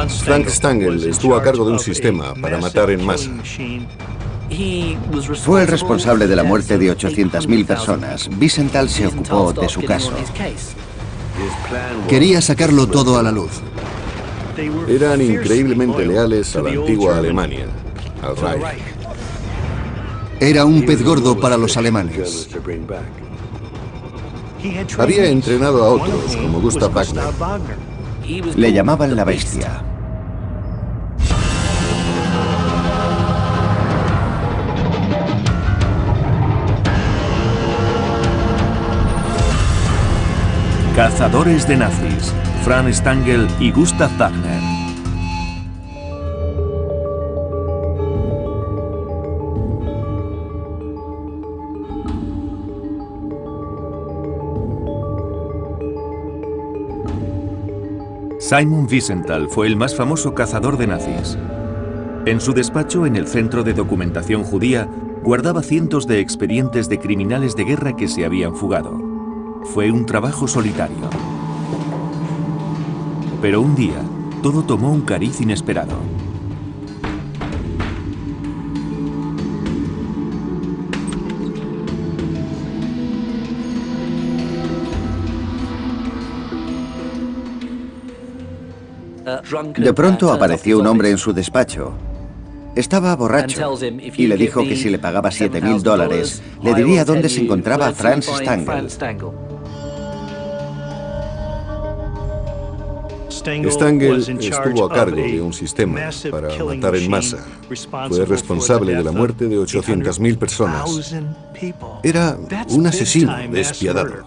Frank Stangl estuvo a cargo de un sistema para matar en masa. Fue el responsable de la muerte de 800.000 personas. Wiesenthal se ocupó de su caso. Quería sacarlo todo a la luz. Eran increíblemente leales a la antigua Alemania, al Reich. Era un pez gordo para los alemanes. Había entrenado a otros, como Gustav Wagner. Le llamaban la bestia. Cazadores de nazis, Frank Stangl y Gustav Wagner. Simon Wiesenthal fue el más famoso cazador de nazis. En su despacho, en el Centro de Documentación Judía, guardaba cientos de expedientes de criminales de guerra que se habían fugado. Fue un trabajo solitario. Pero un día, todo tomó un cariz inesperado. De pronto apareció un hombre en su despacho. Estaba borracho y le dijo que si le pagaba $7.000, le diría dónde se encontraba Frank Stangl. Stangl estuvo a cargo de un sistema para matar en masa. Fue responsable de la muerte de 800.000 personas. Era un asesino despiadado.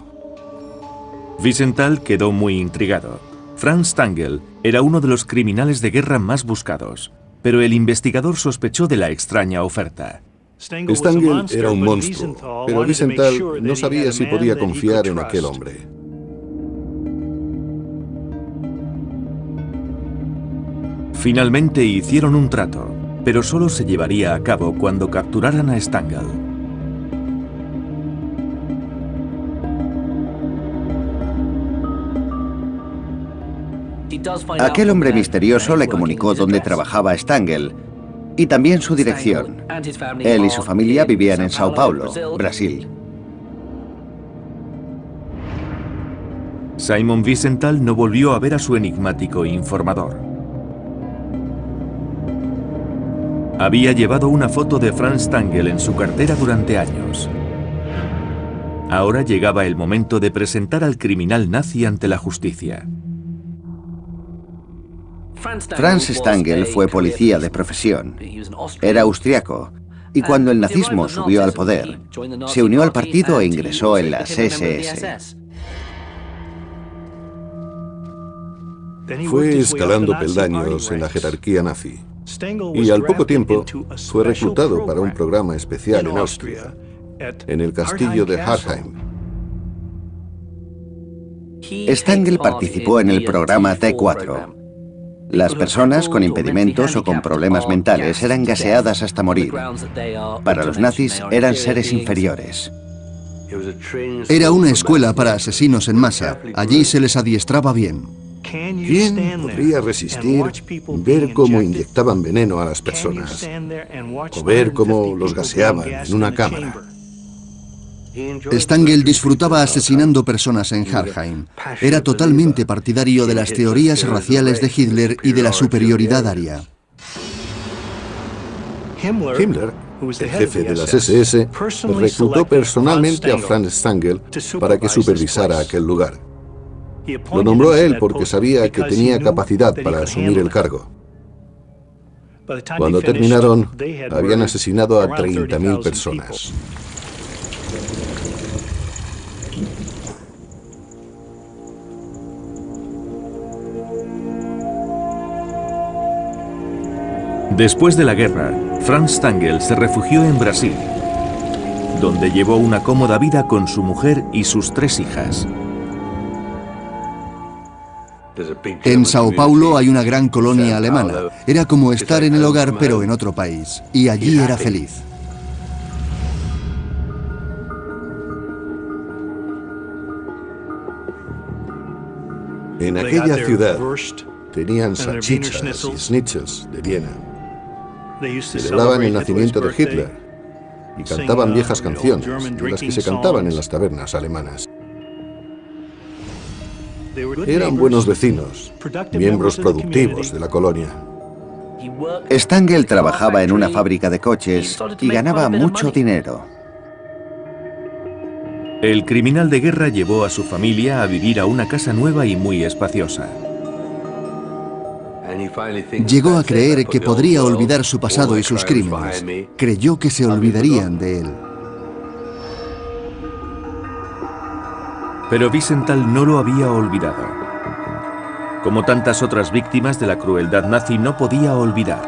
Wiesenthal quedó muy intrigado. Frank Stangl era uno de los criminales de guerra más buscados, pero el investigador sospechó de la extraña oferta. Stangl era un monstruo, pero Wiesenthal no sabía si podía confiar en aquel hombre. Finalmente hicieron un trato, pero solo se llevaría a cabo cuando capturaran a Stangl. Aquel hombre misterioso le comunicó dónde trabajaba Stangl y también su dirección. Él y su familia vivían en Sao Paulo, Brasil. Simon Wiesenthal no volvió a ver a su enigmático informador. Había llevado una foto de Frank Stangl en su cartera durante años. Ahora llegaba el momento de presentar al criminal nazi ante la justicia. Franz Stangl fue policía de profesión. Era austriaco y cuando el nazismo subió al poder, se unió al partido e ingresó en las SS. Fue escalando peldaños en la jerarquía nazi. Y al poco tiempo fue reclutado para un programa especial en Austria, en el castillo de Hartheim. Stangl participó en el programa T4. Las personas con impedimentos o con problemas mentales eran gaseadas hasta morir. Para los nazis eran seres inferiores. Era una escuela para asesinos en masa. Allí se les adiestraba bien. ¿Quién podría resistir ver cómo inyectaban veneno a las personas? O ver cómo los gaseaban en una cámara. Stangl disfrutaba asesinando personas en Hartheim. Era totalmente partidario de las teorías raciales de Hitler y de la superioridad aria. Himmler, el jefe de las SS, reclutó personalmente a Frank Stangl para que supervisara aquel lugar. Lo nombró a él porque sabía que tenía capacidad para asumir el cargo. Cuando terminaron, habían asesinado a 30.000 personas. Después de la guerra, Frank Stangl se refugió en Brasil, donde llevó una cómoda vida con su mujer y sus 3 hijas. En Sao Paulo hay una gran colonia alemana. Era como estar en el hogar pero en otro país. Y allí era feliz. En aquella ciudad, Tenían salchichas y schnitzels de Viena. Celebraban el nacimiento de Hitler y cantaban viejas canciones, de las que se cantaban en las tabernas alemanas. Eran buenos vecinos, miembros productivos de la colonia. Stangl trabajaba en una fábrica de coches y ganaba mucho dinero. El criminal de guerra llevó a su familia a vivir a una casa nueva y muy espaciosa. Llegó a creer que podría olvidar su pasado y sus crímenes. Creyó que se olvidarían de él. Pero Wiesenthal no lo había olvidado. Como tantas otras víctimas de la crueldad nazi, no podía olvidar.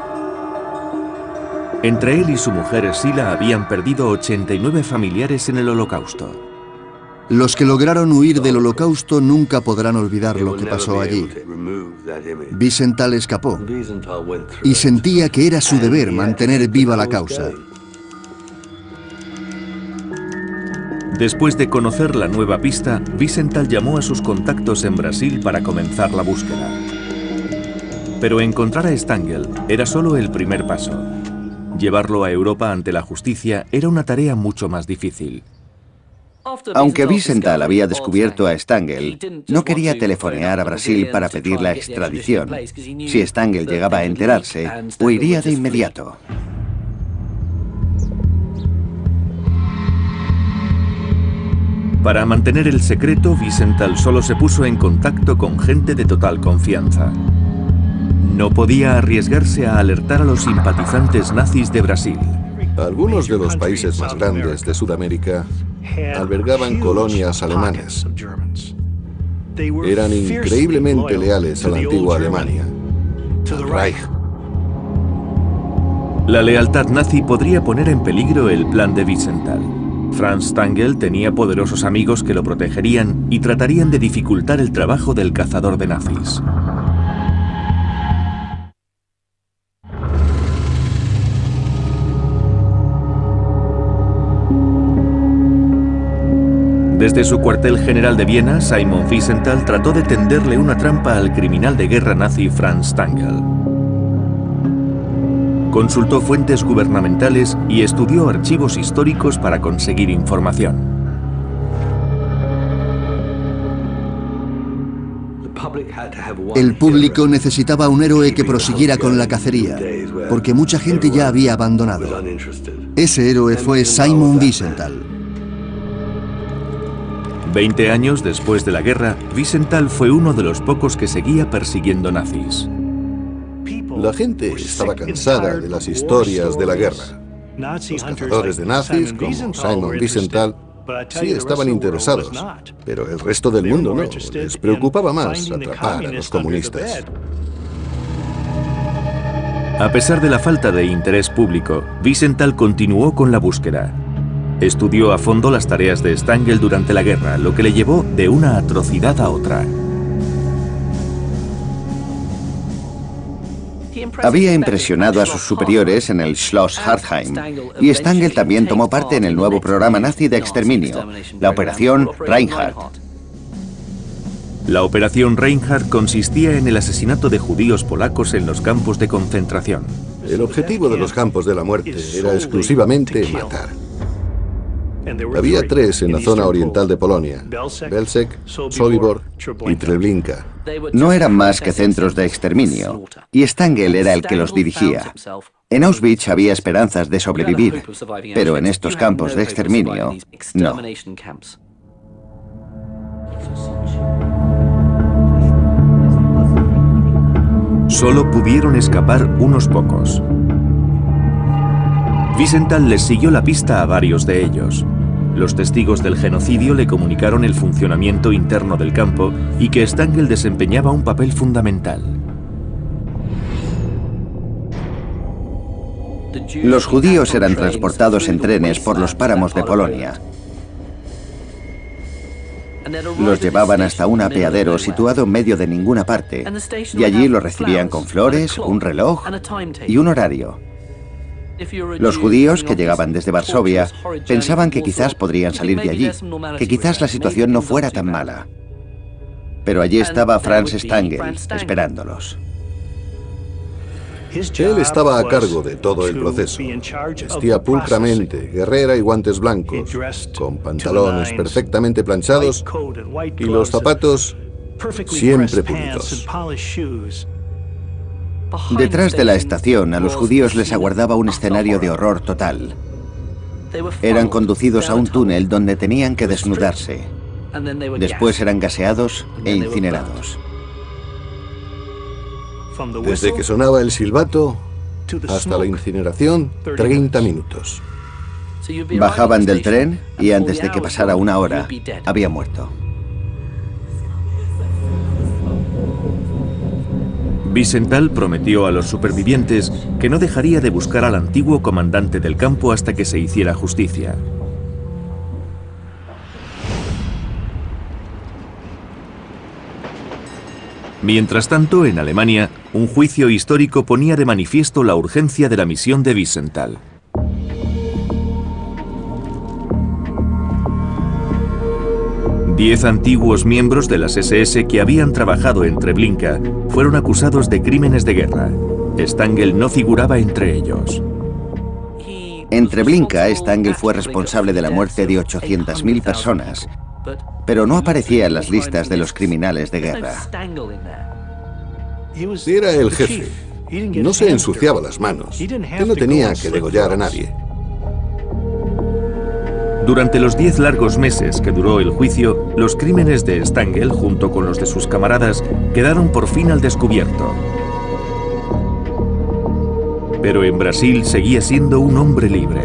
Entre él y su mujer Sila habían perdido 89 familiares en el Holocausto. Los que lograron huir del Holocausto nunca podrán olvidar lo que pasó allí. Wiesenthal escapó y sentía que era su deber mantener viva la causa. Después de conocer la nueva pista, Wiesenthal llamó a sus contactos en Brasil para comenzar la búsqueda. Pero encontrar a Stangl era solo el primer paso. Llevarlo a Europa ante la justicia era una tarea mucho más difícil. Aunque Wiesenthal había descubierto a Stangl, no quería telefonear a Brasil para pedir la extradición. Si Stangl llegaba a enterarse, huiría de inmediato. Para mantener el secreto, Wiesenthal solo se puso en contacto con gente de total confianza. No podía arriesgarse a alertar a los simpatizantes nazis de Brasil. Algunos de los países más grandes de Sudamérica albergaban colonias alemanas. Eran increíblemente leales a la antigua Alemania, al Reich. La lealtad nazi podría poner en peligro el plan de Wiesenthal. Franz Stangl tenía poderosos amigos que lo protegerían y tratarían de dificultar el trabajo del cazador de nazis. Desde su cuartel general de Viena, Simon Wiesenthal trató de tenderle una trampa al criminal de guerra nazi Franz Stangl. Consultó fuentes gubernamentales y estudió archivos históricos para conseguir información. El público necesitaba un héroe que prosiguiera con la cacería, porque mucha gente ya había abandonado. Ese héroe fue Simon Wiesenthal. 20 años después de la guerra, Wiesenthal fue uno de los pocos que seguía persiguiendo nazis. La gente estaba cansada de las historias de la guerra. Los cazadores de nazis, como Simon Wiesenthal, sí estaban interesados, pero el resto del mundo no. Les preocupaba más atrapar a los comunistas. A pesar de la falta de interés público, Wiesenthal continuó con la búsqueda. Estudió a fondo las tareas de Stangl durante la guerra, lo que le llevó de una atrocidad a otra. Había impresionado a sus superiores en el Schloss Hartheim, y Stangl también tomó parte en el nuevo programa nazi de exterminio, la Operación Reinhardt. La Operación Reinhardt consistía en el asesinato de judíos polacos en los campos de concentración. El objetivo de los campos de la muerte era exclusivamente matar. Había 3 en la zona oriental de Polonia: Belzec, Sobibor y Treblinka. No eran más que centros de exterminio, y Stangl era el que los dirigía. En Auschwitz había esperanzas de sobrevivir, pero en estos campos de exterminio, no. Solo pudieron escapar unos pocos. Wiesenthal les siguió la pista a varios de ellos. Los testigos del genocidio le comunicaron el funcionamiento interno del campo y que Stangl desempeñaba un papel fundamental. Los judíos eran transportados en trenes por los páramos de Polonia. Los llevaban hasta un apeadero situado en medio de ninguna parte, y allí los recibían con flores, un reloj y un horario. Los judíos que llegaban desde Varsovia pensaban que quizás podrían salir de allí, que quizás la situación no fuera tan mala. Pero allí estaba Franz Stangl esperándolos. Él estaba a cargo de todo el proceso. Vestía pulcramente, guerrera y guantes blancos, con pantalones perfectamente planchados y los zapatos siempre pulidos. Detrás de la estación, a los judíos les aguardaba un escenario de horror total. Eran conducidos a un túnel donde tenían que desnudarse. Después eran gaseados e incinerados. Desde que sonaba el silbato hasta la incineración, 30 minutos. Bajaban del tren y antes de que pasara una hora, había muerto. Wiesenthal prometió a los supervivientes que no dejaría de buscar al antiguo comandante del campo hasta que se hiciera justicia. Mientras tanto, en Alemania, un juicio histórico ponía de manifiesto la urgencia de la misión de Wiesenthal. Diez antiguos miembros de las SS que habían trabajado en Treblinka fueron acusados de crímenes de guerra. Stangl no figuraba entre ellos. En Treblinka, Stangl fue responsable de la muerte de 800.000 personas, pero no aparecía en las listas de los criminales de guerra. Era el jefe. No se ensuciaba las manos. Él no tenía que degollar a nadie. Durante los 10 largos meses que duró el juicio, los crímenes de Stangl, junto con los de sus camaradas, quedaron por fin al descubierto. Pero en Brasil seguía siendo un hombre libre.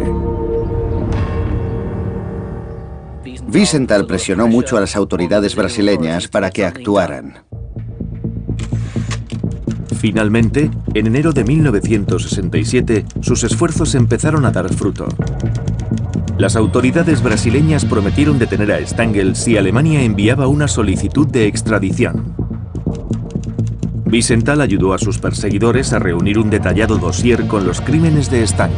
Wiesenthal presionó mucho a las autoridades brasileñas para que actuaran. Finalmente, en enero de 1967, sus esfuerzos empezaron a dar fruto. Las autoridades brasileñas prometieron detener a Stangl si Alemania enviaba una solicitud de extradición. Wiesenthal ayudó a sus perseguidores a reunir un detallado dossier con los crímenes de Stangl.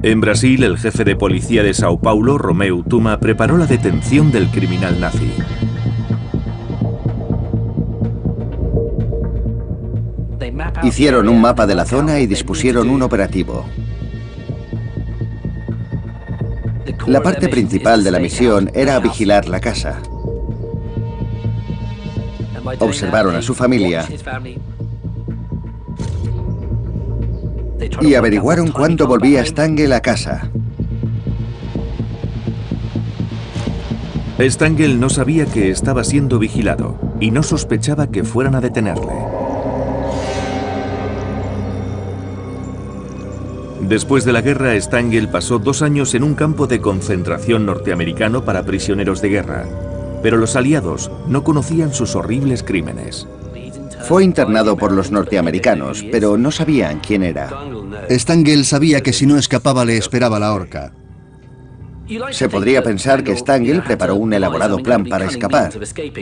En Brasil, el jefe de policía de Sao Paulo, Romeu Tuma, preparó la detención del criminal nazi. Hicieron un mapa de la zona y dispusieron un operativo. La parte principal de la misión era vigilar la casa. Observaron a su familia y averiguaron cuándo volvía Stangl a casa. Stangl no sabía que estaba siendo vigilado y no sospechaba que fueran a detenerle. Después de la guerra, Stangl pasó 2 años en un campo de concentración norteamericano para prisioneros de guerra, pero los aliados no conocían sus horribles crímenes. Fue internado por los norteamericanos, pero no sabían quién era. Stangl sabía que si no escapaba le esperaba la horca. Se podría pensar que Stangl preparó un elaborado plan para escapar,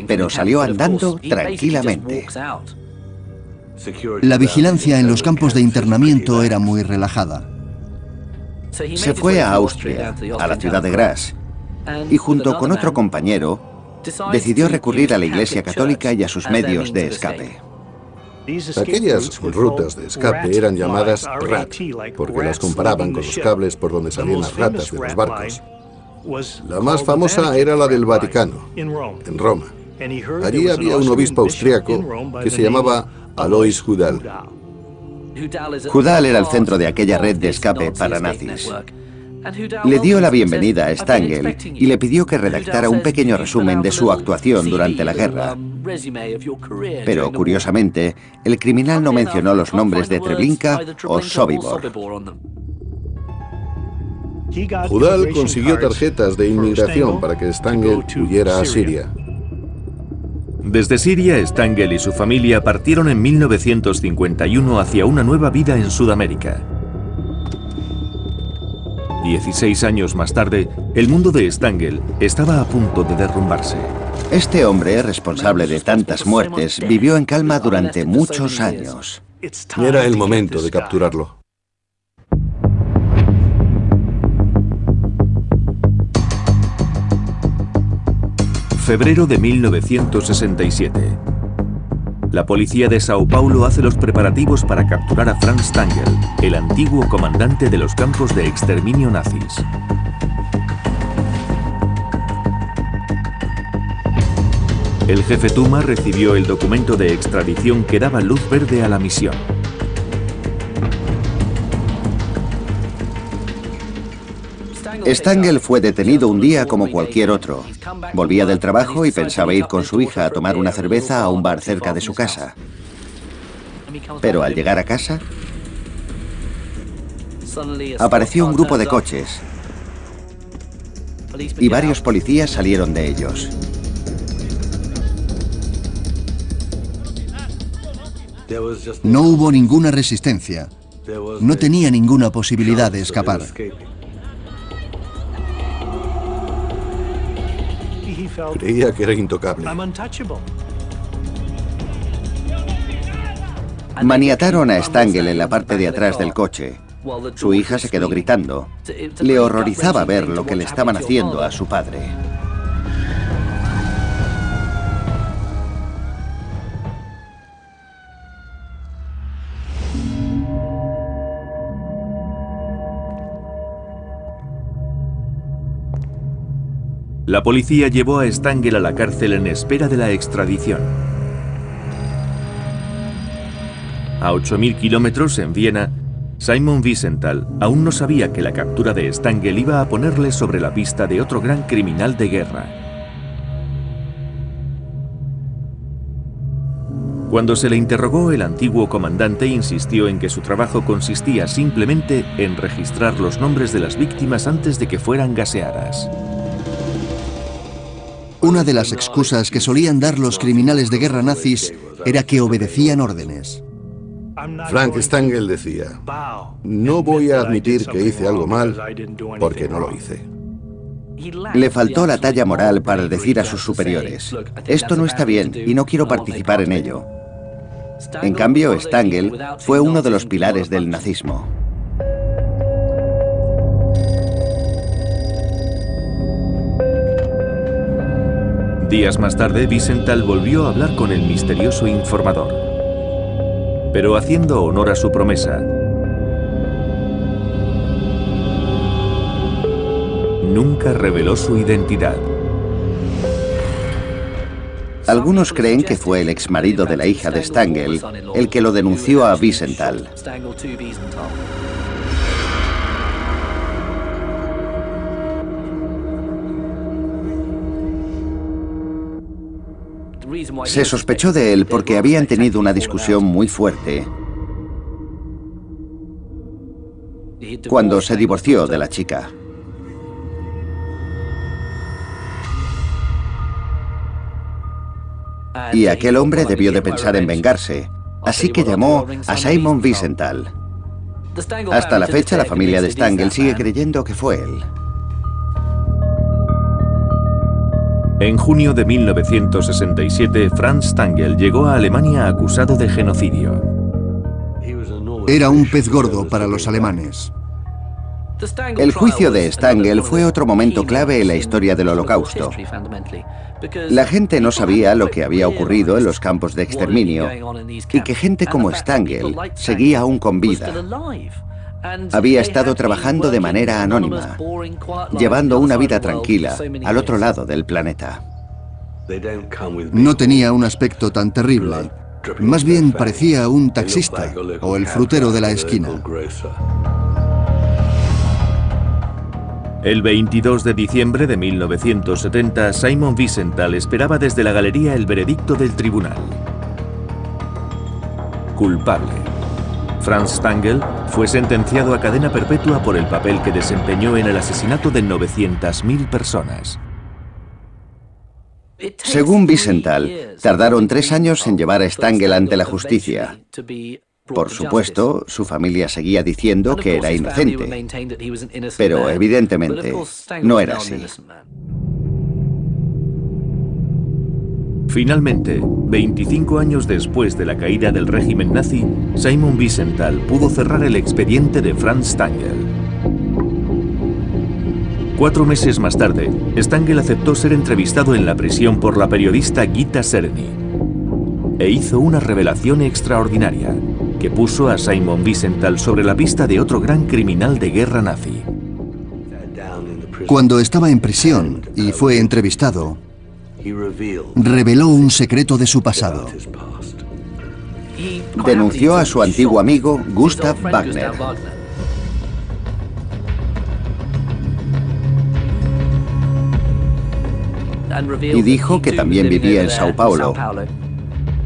pero salió andando tranquilamente. La vigilancia en los campos de internamiento era muy relajada. Se fue a Austria, a la ciudad de Graz, y junto con otro compañero, decidió recurrir a la Iglesia Católica y a sus medios de escape. Aquellas rutas de escape eran llamadas RAT, porque las comparaban con los cables por donde salían las ratas de los barcos. La más famosa era la del Vaticano, en Roma. Allí había un obispo austriaco que se llamaba Alois Hudal. Hudal era el centro de aquella red de escape para nazis. Le dio la bienvenida a Stangl y le pidió que redactara un pequeño resumen de su actuación durante la guerra. Pero, curiosamente, el criminal no mencionó los nombres de Treblinka o Sobibor. Hudal consiguió tarjetas de inmigración para que Stangl huyera a Siria. Desde Siria, Stangl y su familia partieron en 1951 hacia una nueva vida en Sudamérica. 16 años más tarde, el mundo de Stangl estaba a punto de derrumbarse. Este hombre, responsable de tantas muertes, vivió en calma durante muchos años. Era el momento de capturarlo. Febrero de 1967. La policía de Sao Paulo hace los preparativos para capturar a Franz Stangl, el antiguo comandante de los campos de exterminio nazis. El jefe Tuma recibió el documento de extradición que daba luz verde a la misión. Stangl fue detenido un día como cualquier otro. Volvía del trabajo y pensaba ir con su hija a tomar una cerveza a un bar cerca de su casa. Pero al llegar a casa, apareció un grupo de coches y varios policías salieron de ellos. No hubo ninguna resistencia. No tenía ninguna posibilidad de escapar. Creía que era intocable. Maniataron a Stangl en la parte de atrás del coche. Su hija se quedó gritando. Le horrorizaba ver lo que le estaban haciendo a su padre. La policía llevó a Stangl a la cárcel en espera de la extradición. A 8.000 kilómetros en Viena, Simon Wiesenthal aún no sabía que la captura de Stangl iba a ponerle sobre la pista de otro gran criminal de guerra. Cuando se le interrogó, el antiguo comandante insistió en que su trabajo consistía simplemente en registrar los nombres de las víctimas antes de que fueran gaseadas. Una de las excusas que solían dar los criminales de guerra nazis era que obedecían órdenes. Frank Stangl decía: no voy a admitir que hice algo mal porque no lo hice. Le faltó la talla moral para decir a sus superiores: esto no está bien y no quiero participar en ello. En cambio, Stangl fue uno de los pilares del nazismo. Días más tarde, Wiesenthal volvió a hablar con el misterioso informador. Pero haciendo honor a su promesa, nunca reveló su identidad. Algunos creen que fue el exmarido de la hija de Stangl el que lo denunció a Wiesenthal. Se sospechó de él porque habían tenido una discusión muy fuerte cuando se divorció de la chica. Y aquel hombre debió de pensar en vengarse, así que llamó a Simon Wiesenthal. Hasta la fecha, la familia de Stangl sigue creyendo que fue él. En junio de 1967, Franz Stangl llegó a Alemania acusado de genocidio. Era un pez gordo para los alemanes. El juicio de Stangl fue otro momento clave en la historia del Holocausto. La gente no sabía lo que había ocurrido en los campos de exterminio y que gente como Stangl seguía aún con vida. Había estado trabajando de manera anónima, llevando una vida tranquila al otro lado del planeta. No tenía un aspecto tan terrible. Más bien parecía un taxista o el frutero de la esquina. El 22 de diciembre de 1970, Simon Wiesenthal esperaba desde la galería el veredicto del tribunal. Culpable. Franz Stangl fue sentenciado a cadena perpetua por el papel que desempeñó en el asesinato de 900.000 personas. Según Wiesenthal, tardaron 3 años en llevar a Stangl ante la justicia. Por supuesto, su familia seguía diciendo que era inocente, pero evidentemente no era así. Finalmente, 25 años después de la caída del régimen nazi, Simon Wiesenthal pudo cerrar el expediente de Franz Stangl. 4 meses más tarde, Stangl aceptó ser entrevistado en la prisión por la periodista Gita Sereny e hizo una revelación extraordinaria que puso a Simon Wiesenthal sobre la pista de otro gran criminal de guerra nazi. Cuando estaba en prisión y fue entrevistado, reveló un secreto de su pasado. Denunció a su antiguo amigo Gustav Wagner. Y dijo que también vivía en Sao Paulo.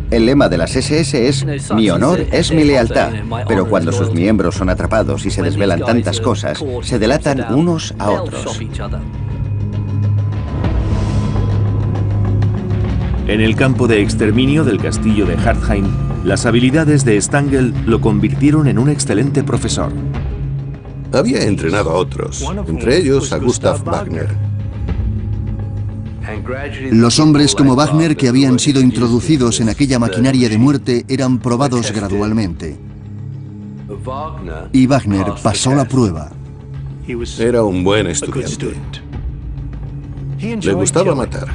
El lema de las SS es "Mi honor es mi lealtad", pero cuando sus miembros son atrapados y se desvelan tantas cosas, se delatan unos a otros. En el campo de exterminio del castillo de Hartheim, las habilidades de Stangl lo convirtieron en un excelente profesor. Había entrenado a otros, entre ellos a Gustav Wagner. Los hombres como Wagner que habían sido introducidos en aquella maquinaria de muerte eran probados gradualmente. Y Wagner pasó la prueba. Era un buen estudiante. Le gustaba matar.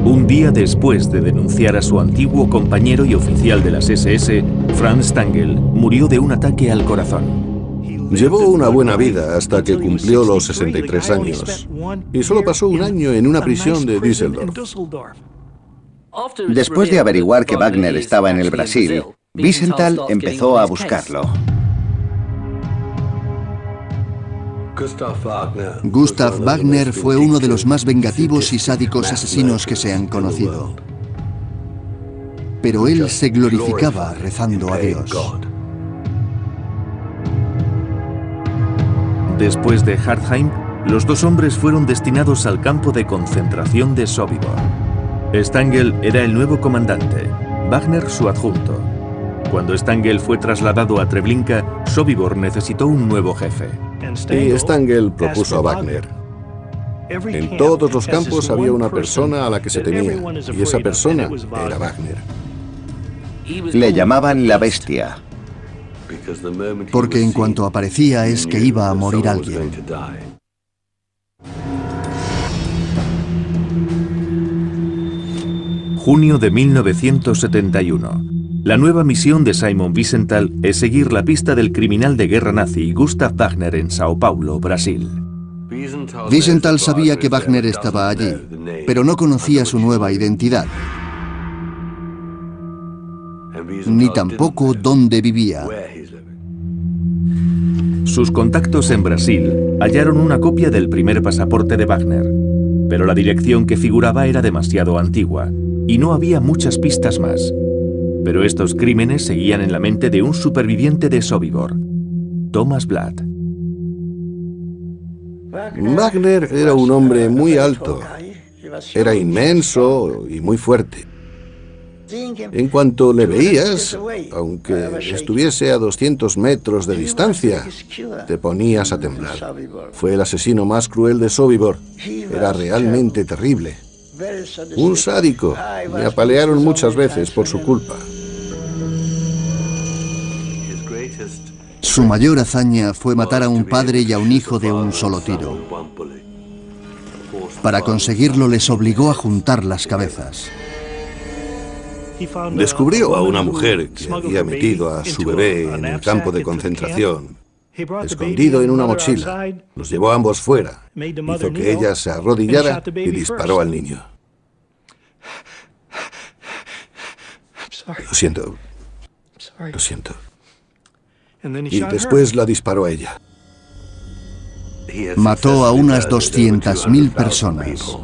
Un día después de denunciar a su antiguo compañero y oficial de las SS, Franz Stangl murió de un ataque al corazón. Llevó una buena vida hasta que cumplió los 63 años y solo pasó un año en una prisión de Düsseldorf. Después de averiguar que Wagner estaba en el Brasil, Wiesenthal empezó a buscarlo. Gustav Wagner fue uno de los más vengativos y sádicos asesinos que se han conocido. Pero él se glorificaba rezando a Dios. Después de Hartheim, los dos hombres fueron destinados al campo de concentración de Sobibor. Stangl era el nuevo comandante, Wagner su adjunto. Cuando Stangl fue trasladado a Treblinka, Sobibor necesitó un nuevo jefe. Y Stangl propuso a Wagner. En todos los campos había una persona a la que se temía, y esa persona era Wagner. Le llamaban la bestia. Porque en cuanto aparecía es que iba a morir alguien. Junio de 1971. La nueva misión de Simon Wiesenthal es seguir la pista del criminal de guerra nazi Gustav Wagner en Sao Paulo, Brasil. Wiesenthal sabía que Wagner estaba allí, pero no conocía su nueva identidad, ni tampoco dónde vivía. Sus contactos en Brasil hallaron una copia del primer pasaporte de Wagner, pero la dirección que figuraba era demasiado antigua y no había muchas pistas más. Pero estos crímenes seguían en la mente de un superviviente de Sobibor, Thomas Blatt. Wagner era un hombre muy alto. Era inmenso y muy fuerte. En cuanto le veías, aunque estuviese a 200 metros de distancia, te ponías a temblar. Fue el asesino más cruel de Sobibor. Era realmente terrible. Un sádico. Me apalearon muchas veces por su culpa. Su mayor hazaña fue matar a un padre y a un hijo de un solo tiro. Para conseguirlo les obligó a juntar las cabezas. Descubrió a una mujer que había metido a su bebé en el campo de concentración, escondido en una mochila. Los llevó a ambos fuera. Hizo que ella se arrodillara y disparó al niño. Lo siento. Lo siento. Y después la disparó a ella. Mató a unas 200.000 personas.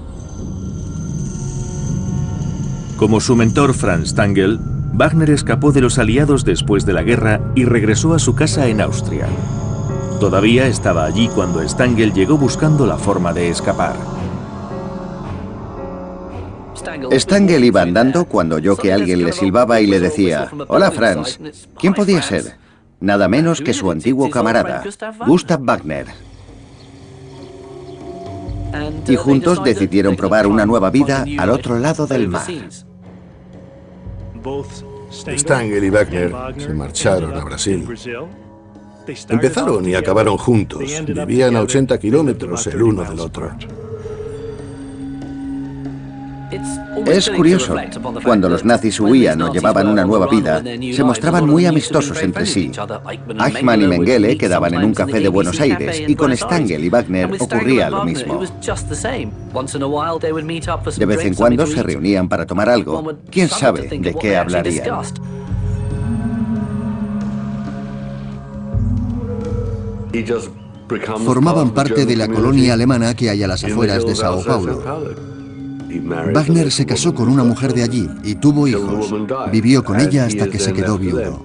Como su mentor Franz Stangl, Wagner escapó de los aliados después de la guerra y regresó a su casa en Austria. Todavía estaba allí cuando Stangl llegó buscando la forma de escapar. Stangl iba andando cuando oyó que alguien le silbaba y le decía: «Hola, Franz». ¿Quién podía ser? Nada menos que su antiguo camarada, Gustav Wagner. Y juntos decidieron probar una nueva vida al otro lado del mar. Stangl y Wagner se marcharon a Brasil. Empezaron y acabaron juntos. Vivían a 80 kilómetros el uno del otro. Es curioso, cuando los nazis huían o llevaban una nueva vida, se mostraban muy amistosos entre sí. Eichmann y Mengele quedaban en un café de Buenos Aires y con Stangl y Wagner ocurría lo mismo. De vez en cuando se reunían para tomar algo. ¿Quién sabe de qué hablarían? Formaban parte de la colonia alemana que hay a las afueras de Sao Paulo. Wagner se casó con una mujer de allí y tuvo hijos. Vivió con ella hasta que se quedó viudo.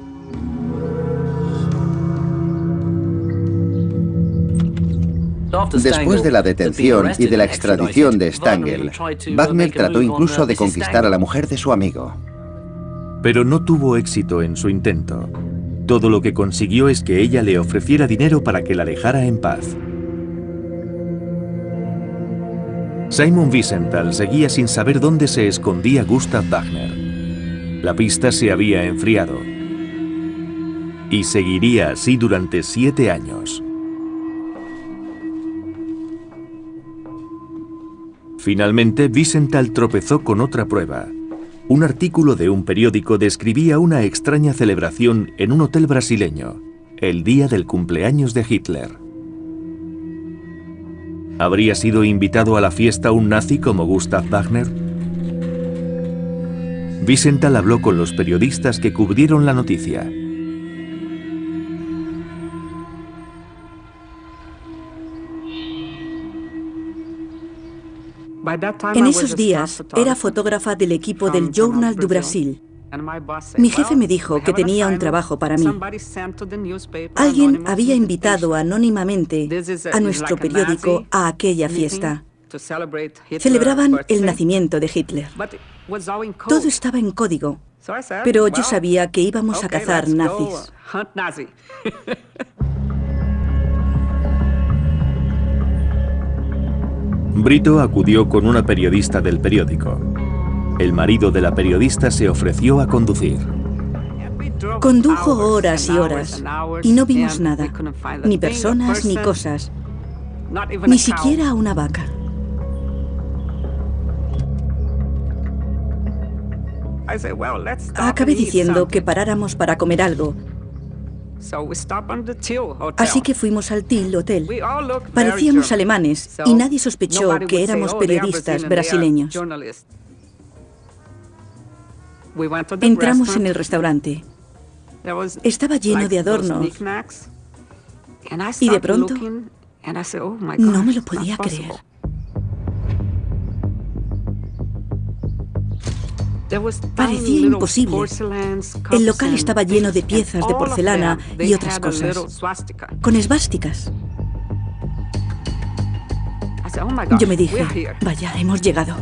Después de la detención y de la extradición de Stangl, Wagner trató incluso de conquistar a la mujer de su amigo. Pero no tuvo éxito en su intento. Todo lo que consiguió es que ella le ofreciera dinero para que la dejara en paz. Simon Wiesenthal seguía sin saber dónde se escondía Gustav Wagner. La pista se había enfriado. Y seguiría así durante 7 años. Finalmente, Wiesenthal tropezó con otra prueba. Un artículo de un periódico describía una extraña celebración en un hotel brasileño, el día del cumpleaños de Hitler. ¿Habría sido invitado a la fiesta un nazi como Gustav Wagner? Wiesenthal habló con los periodistas que cubrieron la noticia. En esos días era fotógrafa del equipo del Jornal do Brasil. Mi jefe me dijo que tenía un trabajo para mí. Alguien había invitado anónimamente a nuestro periódico a aquella fiesta. Celebraban el nacimiento de Hitler. Todo estaba en código, pero yo sabía que íbamos a cazar nazis. Brito acudió con una periodista del periódico. El marido de la periodista se ofreció a conducir. Condujo horas y horas y no vimos nada, ni personas ni cosas, ni siquiera una vaca. Acabé diciendo que paráramos para comer algo. Así que fuimos al Till Hotel. Parecíamos alemanes y nadie sospechó que éramos periodistas brasileños. Entramos en el restaurante. Estaba lleno de adornos. Y de pronto, no me lo podía creer. Parecía imposible. El local estaba lleno de piezas de porcelana y otras cosas, con esvásticas. Yo me dije, vaya, hemos llegado.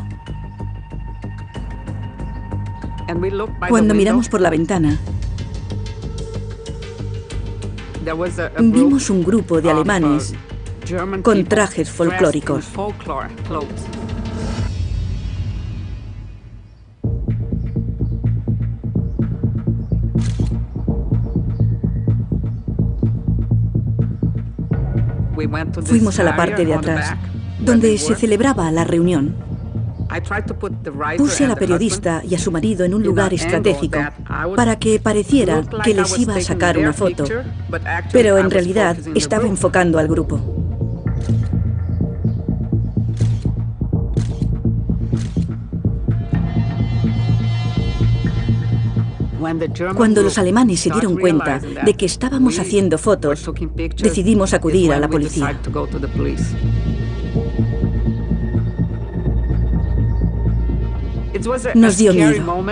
Cuando miramos por la ventana, vimos un grupo de alemanes con trajes folclóricos. Fuimos a la parte de atrás, donde se celebraba la reunión. Puse a la periodista y a su marido en un lugar estratégico para que pareciera que les iba a sacar una foto, pero en realidad estaba enfocando al grupo. Cuando los alemanes se dieron cuenta de que estábamos haciendo fotos, decidimos acudir a la policía. Nos dio miedo.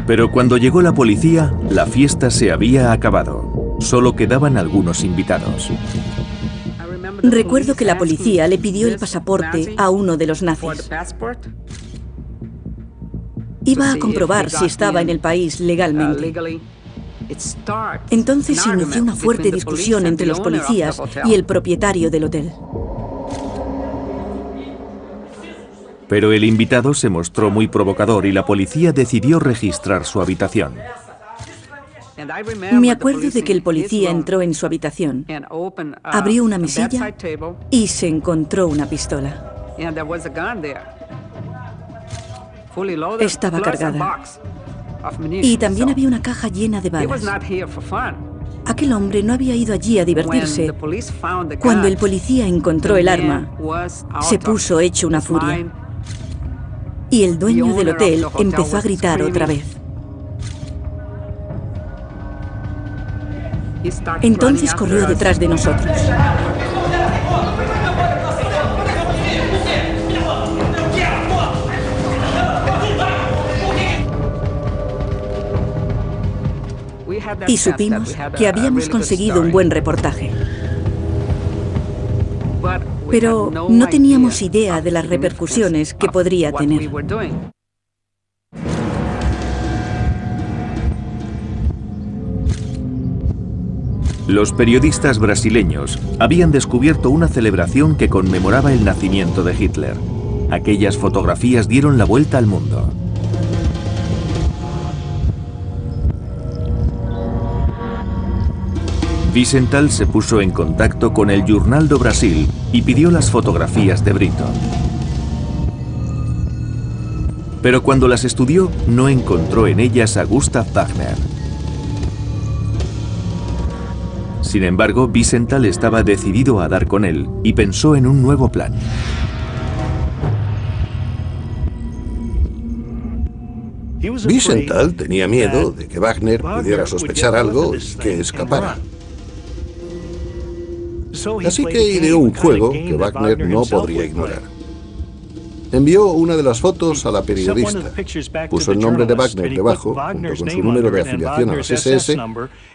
Pero cuando llegó la policía, la fiesta se había acabado. Solo quedaban algunos invitados. Recuerdo que la policía le pidió el pasaporte a uno de los nazis. Iba a comprobar si estaba en el país legalmente. Entonces se inició una fuerte discusión entre los policías y el propietario del hotel. Pero el invitado se mostró muy provocador y la policía decidió registrar su habitación. Me acuerdo de que el policía entró en su habitación, abrió una mesilla y se encontró una pistola. Estaba cargada. Y también había una caja llena de balas. Aquel hombre no había ido allí a divertirse. Cuando el policía encontró el arma, se puso hecho una furia. Y el dueño del hotel empezó a gritar otra vez. Entonces corrió detrás de nosotros. Y supimos que habíamos conseguido un buen reportaje. Pero no teníamos idea de las repercusiones que podría tener. Los periodistas brasileños habían descubierto una celebración que conmemoraba el nacimiento de Hitler. Aquellas fotografías dieron la vuelta al mundo. Wiesenthal se puso en contacto con el Jornal do Brasil y pidió las fotografías de Brito. Pero cuando las estudió, no encontró en ellas a Gustav Wagner. Sin embargo, Wiesenthal estaba decidido a dar con él y pensó en un nuevo plan. Wiesenthal tenía miedo de que Wagner pudiera sospechar algo y que escapara. Así que ideó un juego que Wagner no podría ignorar. Envió una de las fotos a la periodista, puso el nombre de Wagner debajo, junto con su número de afiliación a las SS,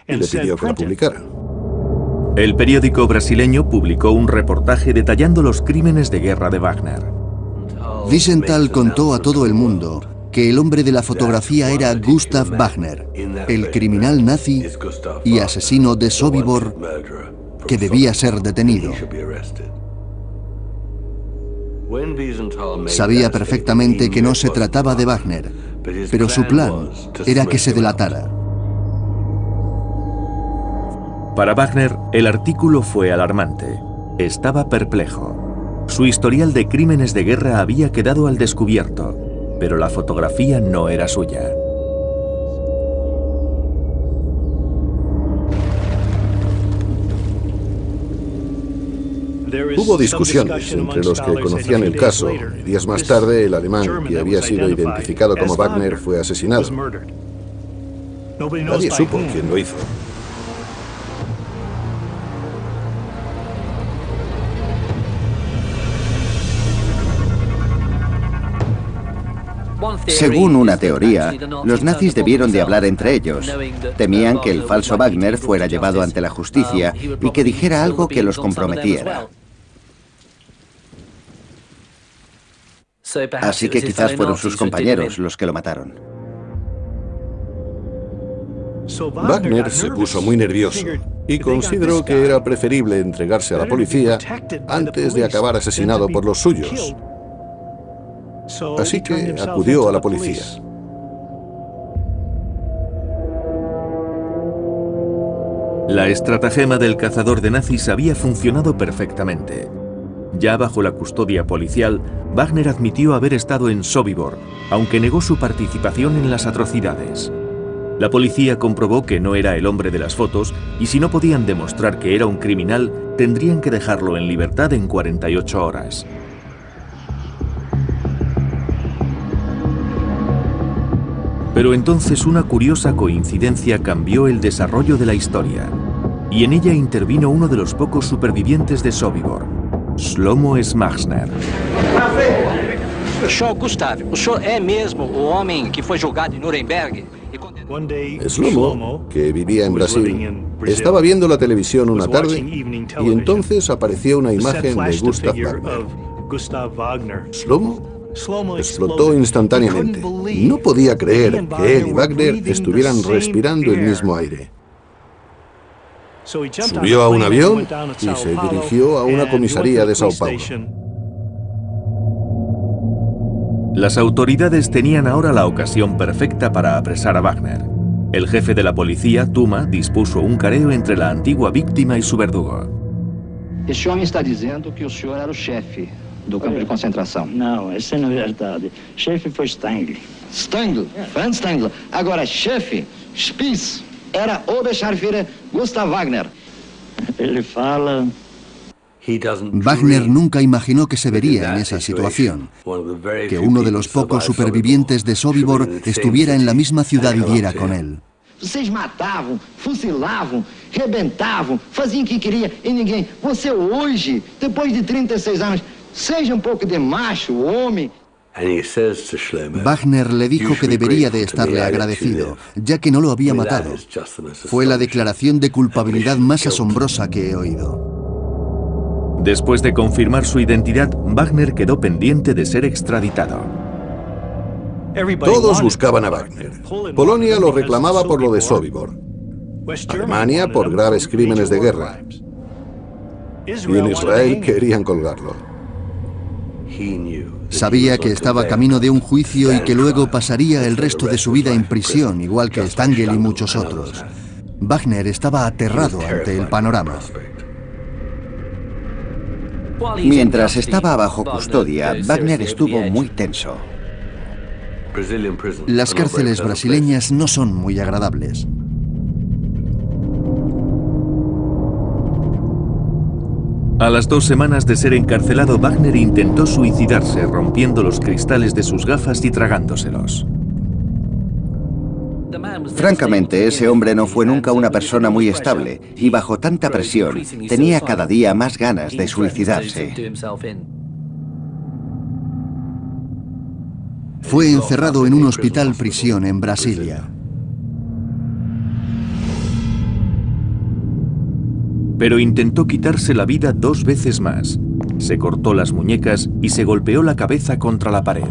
y le pidió que la publicara. El periódico brasileño publicó un reportaje detallando los crímenes de guerra de Wagner. Wiesenthal contó a todo el mundo que el hombre de la fotografía era Gustav Wagner, el criminal nazi y asesino de Sobibor que debía ser detenido. Sabía perfectamente que no se trataba de Wagner, pero su plan era que se delatara. Para Wagner, el artículo fue alarmante. Estaba perplejo. Su historial de crímenes de guerra había quedado al descubierto, pero la fotografía no era suya. Hubo discusiones entre los que conocían el caso. Días más tarde, el alemán que había sido identificado como Wagner fue asesinado. Nadie supo quién lo hizo. Según una teoría, los nazis debieron de hablar entre ellos. Temían que el falso Wagner fuera llevado ante la justicia y que dijera algo que los comprometiera. Así que quizás fueron sus compañeros los que lo mataron. Wagner se puso muy nervioso y consideró que era preferible entregarse a la policía antes de acabar asesinado por los suyos. Así que acudió a la policía. La estratagema del cazador de nazis había funcionado perfectamente. Ya bajo la custodia policial, Wagner admitió haber estado en Sobibor, aunque negó su participación en las atrocidades. La policía comprobó que no era el hombre de las fotos y si no podían demostrar que era un criminal, tendrían que dejarlo en libertad en 48 horas. Pero entonces una curiosa coincidencia cambió el desarrollo de la historia, y en ella intervino uno de los pocos supervivientes de Sobibor, Shlomo Schmacher. Gustavo, o senhor é mesmo o homem que foi julgado em Nuremberg? Shlomo, que vivía en Brasil, estaba viendo la televisión una tarde y entonces apareció una imagen de Gustav Wagner. Shlomo explotó instantáneamente. No podía creer que él y Wagner estuvieran respirando el mismo aire. Subió a un avión y se dirigió a una comisaría de Sao Paulo. Las autoridades tenían ahora la ocasión perfecta para apresar a Wagner. El jefe de la policía, Tuma, dispuso un careo entre la antigua víctima y su verdugo. Este homem está dizendo que o senhor era o chefe do campo de concentração. Não, isso não é verdade. Chefe foi Stangl. Stangl? Franz Stangl. Agora, chefe, Spitz, era Oberscharführer Gustav Wagner. Ele fala... Wagner nunca imaginó que se vería en esa situación, que uno de los pocos supervivientes de Sobibor estuviera en la misma ciudad y diera con él. Vocês matavam, fuzilavam, rebentavam, faziam o que queria e ninguém. Você hoje, depois de 36 anos, seja un poco de macho, hombre. Wagner le dijo que debería de estarle agradecido, ya que no lo había matado. Fue la declaración de culpabilidad más asombrosa que he oído. Después de confirmar su identidad, Wagner quedó pendiente de ser extraditado. Todos buscaban a Wagner. Polonia lo reclamaba por lo de Sobibor. Alemania por graves crímenes de guerra. Y en Israel querían colgarlo. Sabía que estaba camino de un juicio y que luego pasaría el resto de su vida en prisión, igual que Stangl y muchos otros. Wagner estaba aterrado ante el panorama. Mientras estaba bajo custodia, Wagner estuvo muy tenso. Las cárceles brasileñas no son muy agradables. A las 2 semanas de ser encarcelado, Wagner intentó suicidarse rompiendo los cristales de sus gafas y tragándoselos. Francamente, ese hombre no fue nunca una persona muy estable y bajo tanta presión tenía cada día más ganas de suicidarse. Fue encerrado en un hospital prisión en Brasilia. Pero intentó quitarse la vida 2 veces más. Se cortó las muñecas y se golpeó la cabeza contra la pared.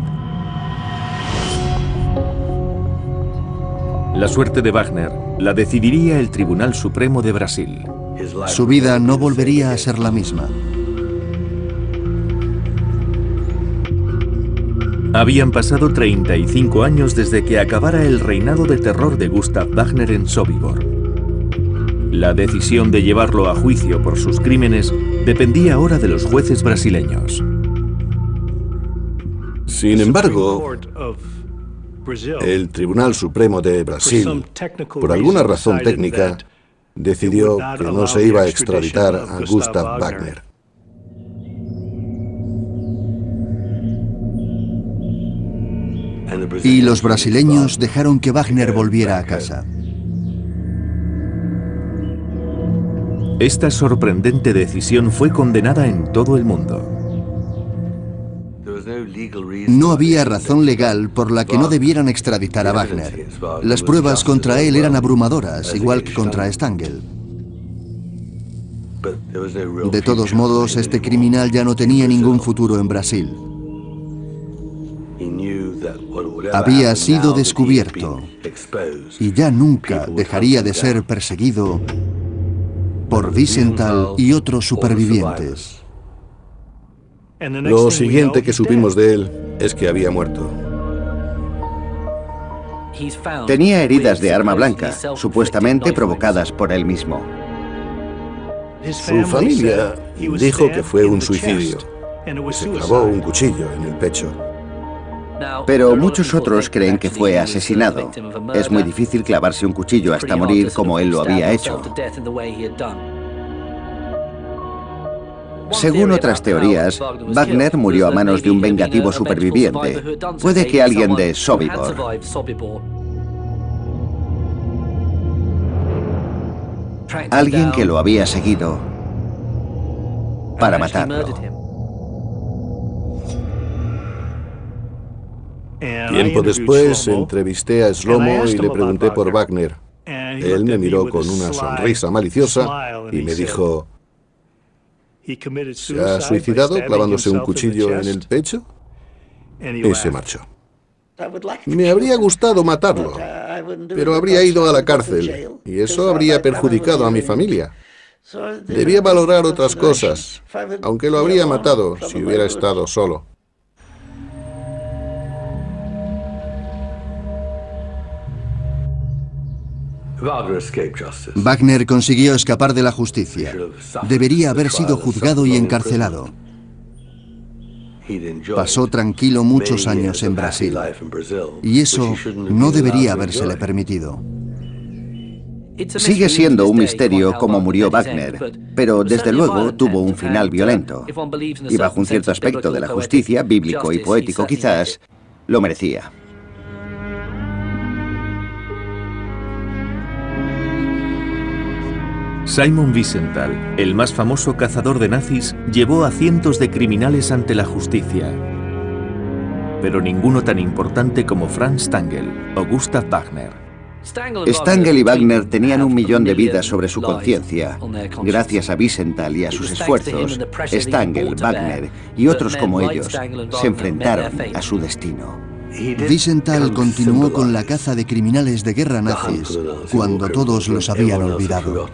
La suerte de Wagner la decidiría el Tribunal Supremo de Brasil. Su vida no volvería a ser la misma. Habían pasado 35 años desde que acabara el reinado de terror de Gustav Wagner en Sobibor. La decisión de llevarlo a juicio por sus crímenes dependía ahora de los jueces brasileños. Sin embargo, el Tribunal Supremo de Brasil, por alguna razón técnica, decidió que no se iba a extraditar a Gustav Wagner. Y los brasileños dejaron que Wagner volviera a casa. Esta sorprendente decisión fue condenada en todo el mundo. No había razón legal por la que no debieran extraditar a Wagner. Las pruebas contra él eran abrumadoras, igual que contra Stangl. De todos modos, este criminal ya no tenía ningún futuro en Brasil. Había sido descubierto y ya nunca dejaría de ser perseguido por Wiesenthal y otros supervivientes. Lo siguiente que supimos de él es que había muerto. Tenía heridas de arma blanca, supuestamente provocadas por él mismo. Su familia dijo que fue un suicidio. Se clavó un cuchillo en el pecho. Pero muchos otros creen que fue asesinado. Es muy difícil clavarse un cuchillo hasta morir como él lo había hecho. Según otras teorías, Wagner murió a manos de un vengativo superviviente. Puede que alguien de Sobibor. Alguien que lo había seguido para matarlo. Tiempo después entrevisté a Shlomo y le pregunté por Wagner. Él me miró con una sonrisa maliciosa y me dijo: ¿se ha suicidado clavándose un cuchillo en el pecho? Y se marchó. Me habría gustado matarlo, pero habría ido a la cárcel y eso habría perjudicado a mi familia. Debía valorar otras cosas, aunque lo habría matado si hubiera estado solo. Wagner consiguió escapar de la justicia. Debería haber sido juzgado y encarcelado. Pasó tranquilo muchos años en Brasil. Y eso no debería habérsele permitido. Sigue siendo un misterio cómo murió Wagner, pero desde luego tuvo un final violento. Y bajo un cierto aspecto de la justicia, bíblico y poético quizás, lo merecía. Simon Wiesenthal, el más famoso cazador de nazis, llevó a cientos de criminales ante la justicia. Pero ninguno tan importante como Franz Stangl o Gustav Wagner. Stangl y Wagner tenían 1 millón de vidas sobre su conciencia. Gracias a Wiesenthal y a sus esfuerzos, Stangl, Wagner y otros como ellos se enfrentaron a su destino. Wiesenthal continuó con la caza de criminales de guerra nazis cuando todos los habían olvidado.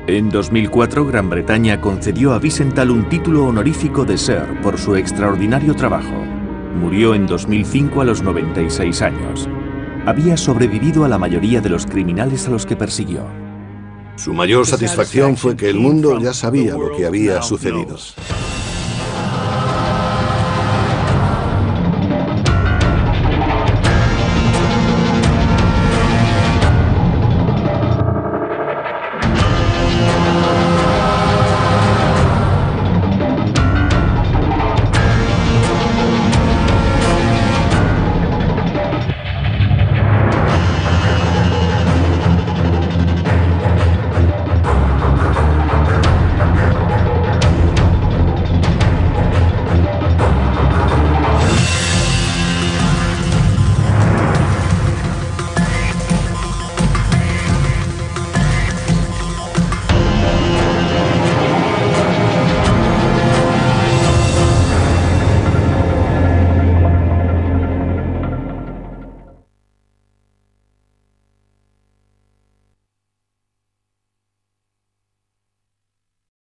En 2004, Gran Bretaña concedió a Wiesenthal un título honorífico de Sir por su extraordinario trabajo. Murió en 2005 a los 96 años. Había sobrevivido a la mayoría de los criminales a los que persiguió. Su mayor satisfacción fue que el mundo ya sabía lo que había sucedido.